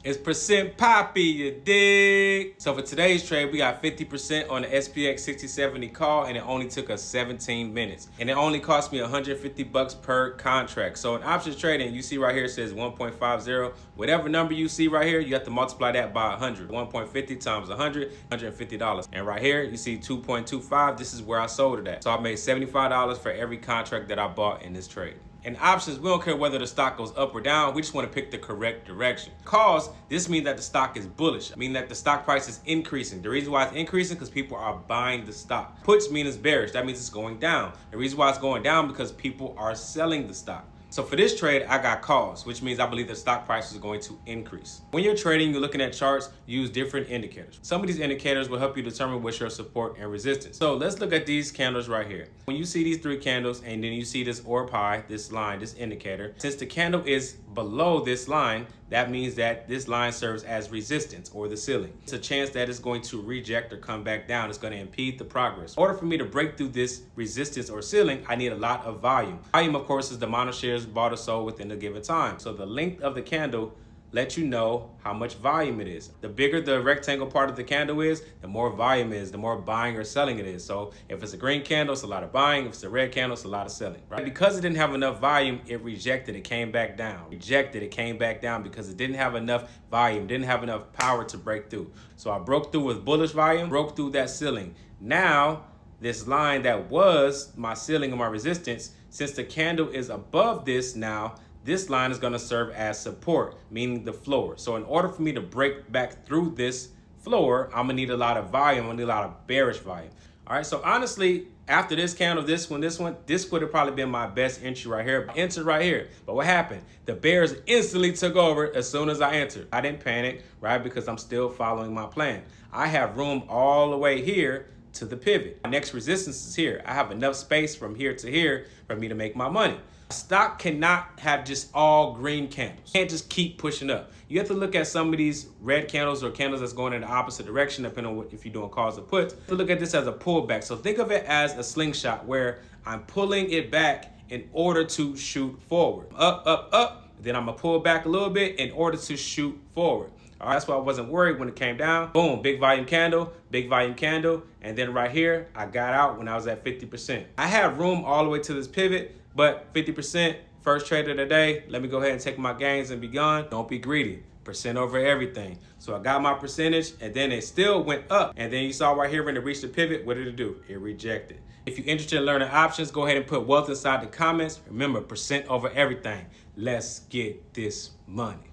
It's percent poppy, you dig? So for today's trade, we got 50% on the SPX 6070 call, and it only took us 17 minutes. And it only cost me 150 bucks per contract. So in options trading, you see right here it says 1.50. Whatever number you see right here, you have to multiply that by 100. 1.50 times 100, $150. And right here, you see 2.25. This is where I sold it at. So I made $75 for every contract that I bought in this trade. In options, we don't care whether the stock goes up or down. We just want to pick the correct direction. Cause this means that the stock is bullish, meaning that the stock price is increasing. The reason why it's increasing because people are buying the stock. Puts mean it's bearish. That means it's going down. The reason why it's going down because people are selling the stock. So for this trade, I got calls, which means I believe the stock price is going to increase. When you're trading, you're looking at charts, use different indicators. Some of these indicators will help you determine what's your support and resistance. So let's look at these candles right here. When you see these three candles and then you see this order pie, this line, this indicator, since the candle is below this line, that means that this line serves as resistance or the ceiling. It's a chance that it's going to reject or come back down. It's going to impede the progress. In order for me to break through this resistance or ceiling, I need a lot of volume. Volume, of course, is the amount of shares bought or sold within a given time. So the length of the candle lets you know how much volume it is. The bigger the rectangle part of the candle is, the more volume is, the more buying or selling it is. So if it's a green candle, it's a lot of buying. If it's a red candle, it's a lot of selling, right? Because it didn't have enough volume, it rejected, it came back down. Rejected, it came back down because it didn't have enough volume, didn't have enough power to break through. So I broke through with bullish volume, broke through that ceiling. Now, this line that was my ceiling or my resistance, since the candle is above this now, this line is going to serve as support, meaning the floor. So in order for me to break back through this floor, I'm gonna need a lot of volume. I'm gonna need a lot of bearish volume. All right, so honestly, after this candle, this one, this would have probably been my best entry right here. I entered right here, but what happened? The bears instantly took over as soon as I entered. I didn't panic, right? Because I'm still following my plan. I have room all the way here to the pivot. My next resistance is here. I have enough space from here to here for me to make my money. Stock cannot have just all green candles. You can't just keep pushing up. You have to look at some of these red candles or candles that's going in the opposite direction, depending on what, if you're doing calls or puts. To look at this as a pullback. So think of it as a slingshot where I'm pulling it back in order to shoot forward. Up, up, up. Then I'm gonna pull back a little bit in order to shoot forward. All right, that's why I wasn't worried when it came down. Boom, big volume candle, and then right here, I got out when I was at 50%. I have room all the way to this pivot, but 50%, first trade of the day, let me go ahead and take my gains and be gone. Don't be greedy. Percent over everything. So I got my percentage and then it still went up. And then you saw right here when it reached the pivot, what did it do? It rejected. If you're interested in learning options, go ahead and put wealth inside the comments. Remember, percent over everything. Let's get this money.